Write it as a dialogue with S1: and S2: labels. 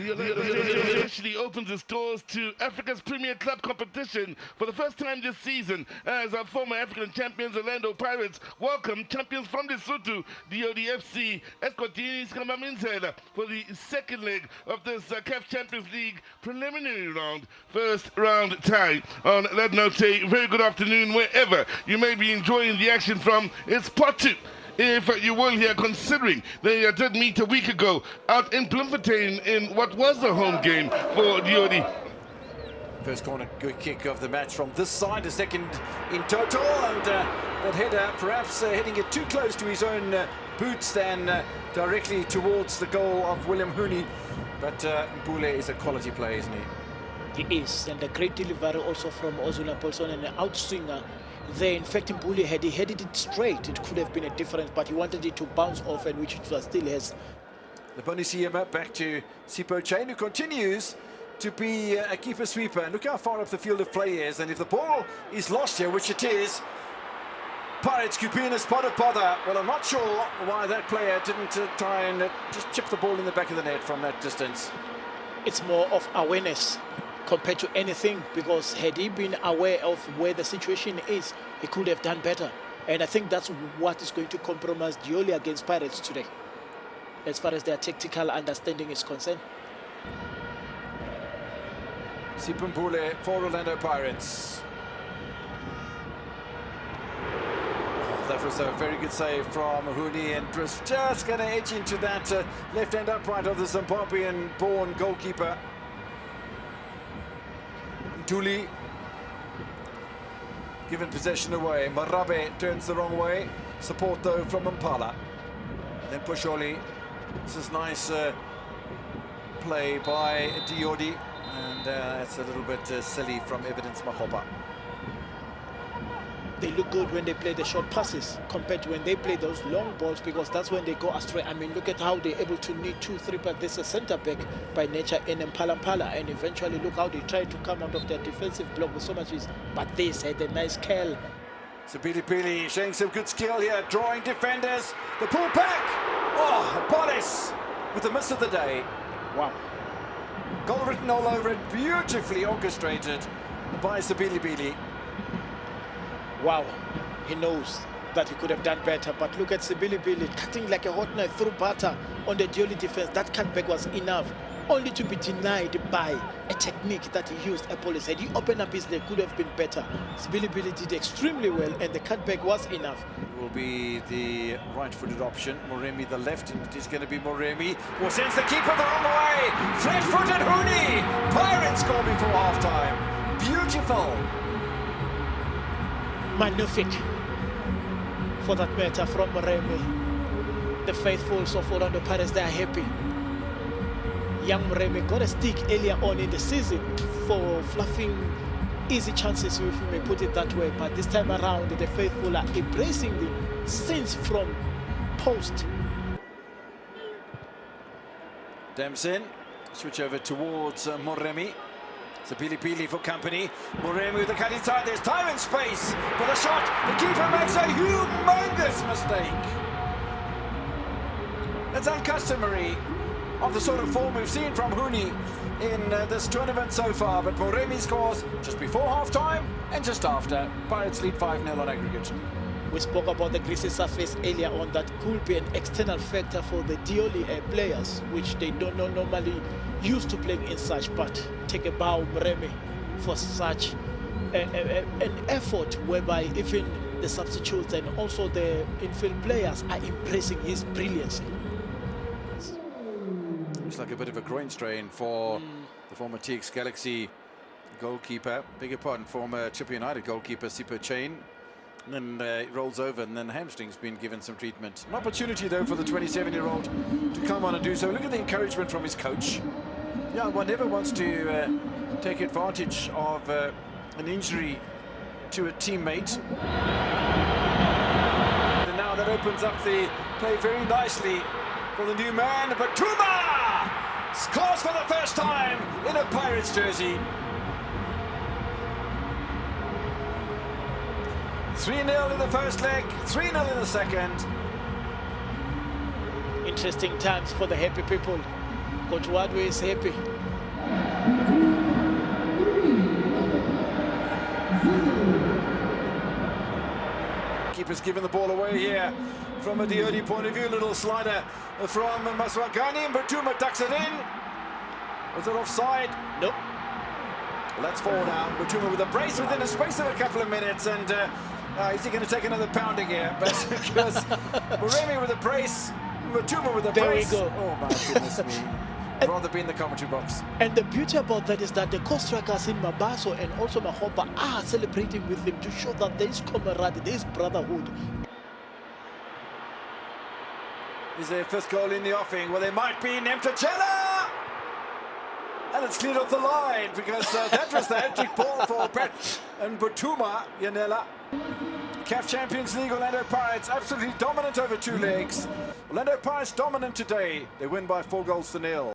S1: Lioli officially opens its doors to Africa's premier club competition for the first time this season as our former African champions Orlando Pirates welcome champions from Lesotho, Lioli FC, Eswatini Skamamizela for the second leg of this CAF Champions League preliminary round, first round tie. On that note, a very good afternoon wherever you may be enjoying the action from. It's part two, if you will, here, considering they did meet a week ago out in Bloemfontein in what was a home game for Lioli.
S2: First corner good kick of the match from this side, a second in total, and that header perhaps hitting it too close to his own boots than directly towards the goal of William Hooney. But Mpule is a quality player, isn't he?
S3: He is, and a great delivery also from Ozuna Paulson, and an outswinger there. In fact, Mpule, had he headed it straight, it could have been a difference, but he wanted it to bounce off, and which it still has.
S2: The Bonisiema back to Sipho Chain, who continues to be a keeper sweeper. And look how far up the field of play is, and if the ball is lost here, which it is, Pirates could be in a spot of bother. Well, I'm not sure why that player didn't try and just chip the ball in the back of the net from that distance.
S3: It's more of awareness compared to anything, because had he been aware of where the situation is, he could have done better. And I think that's what is going to compromise Lioli against Pirates today, as far as their tactical understanding is concerned.
S2: Sipho Mpule for Orlando Pirates. That was a very good save from Hooney, and was just going to edge into that left-hand upright of the Zimbabwean-born goalkeeper. Ntuli given possession away. Marabe turns the wrong way. Support though from Mpala. Then Pusholi. This is nice play by Diodi, and it's a little bit silly from Evidence Mahoba.
S3: They look good when they play the short passes compared to when they play those long balls, because that's when they go astray. I mean, look at how they're able to need 2-3, but there's a centre back by nature in Mpala, and eventually look how they try to come out of their defensive block with so much ease. But this had a nice curl.
S2: Pili showing some good skill here, drawing defenders. The pull back. Oh, Bolis with the miss of the day.
S3: Wow.
S2: Goal written all over it, beautifully orchestrated by Pili.
S3: Wow, he knows that he could have done better, but look at Sibilibili cutting like a hot knife through butter on the Lioli defense. That cutback was enough, only to be denied by a technique that he used. Apollos, had he opened up his leg, could have been better. Sibilibili did extremely well, and the cutback was enough.
S2: Will be the right-footed option. Moremi the left, and it is going to be Moremi who sends the keeper the wrong way. Flat-footed Hooney. Pirates score before half-time. Beautiful.
S3: Magnific, for that matter, from Moremi. The faithfuls of Orlando Pirates, they are happy. Young Moremi got a stick earlier on in the season for fluffing easy chances, if we may put it that way, but this time around the faithful are embracing the scenes from post.
S2: Damson, switch over towards Moremi. Pili for company. Moremi with the cut inside. There's time and space for the shot. The keeper makes a humongous mistake. That's uncustomary of the sort of form we've seen from Hooney in this tournament so far. But Moremi scores just before half-time and just after. Pirates lead 5-0 on aggregate.
S3: We spoke about the greasy surface earlier on. That could be an external factor for the Lioli players, which they don't know normally used to playing in such. But take a bow, Moremi, for such an effort whereby even the substitutes and also the infield players are embracing his brilliance.
S2: Looks like a bit of a groin strain for the former TX Galaxy goalkeeper. Beg your pardon, former Chipper United goalkeeper Sipho Chain. And then it rolls over, and then the hamstring's been given some treatment. An opportunity, though, for the 27-year-old to come on and do so. Look at the encouragement from his coach. Yeah, one never wants to take advantage of an injury to a teammate. And now that opens up the play very nicely for the new man. But Tuma scores for the first time in a Pirates jersey. 3-0 in the first leg, 3-0 in the second.
S3: Interesting times for the happy people. Coach Wadwe is happy.
S2: Keeper's given the ball away here from a Lioli point of view. Little slider from Maswagani, and Batuma tucks it in. Was it offside?
S3: Nope.
S2: Let's fall now. Batuma with a brace within a space of a couple of minutes, and is he going to take another pounding here? But because Moremi with a brace, Batuma with a brace.
S3: There we go.
S2: Oh my goodness me. I'd rather be in the commentary box.
S3: And the beauty about that is that the co-strikers in Mabaso and also Mahopa are celebrating with him to show that there is camaraderie, there is brotherhood.
S2: Is their first goal in the offing? Well, there might be Nemtachela! And it's cleared off the line because that was the hat-trick ball for Pat and Batuma, Yanela. CAF Champions League, Orlando Pirates absolutely dominant over 2 legs. Orlando Pirates dominant today. They win by 4 goals to 0.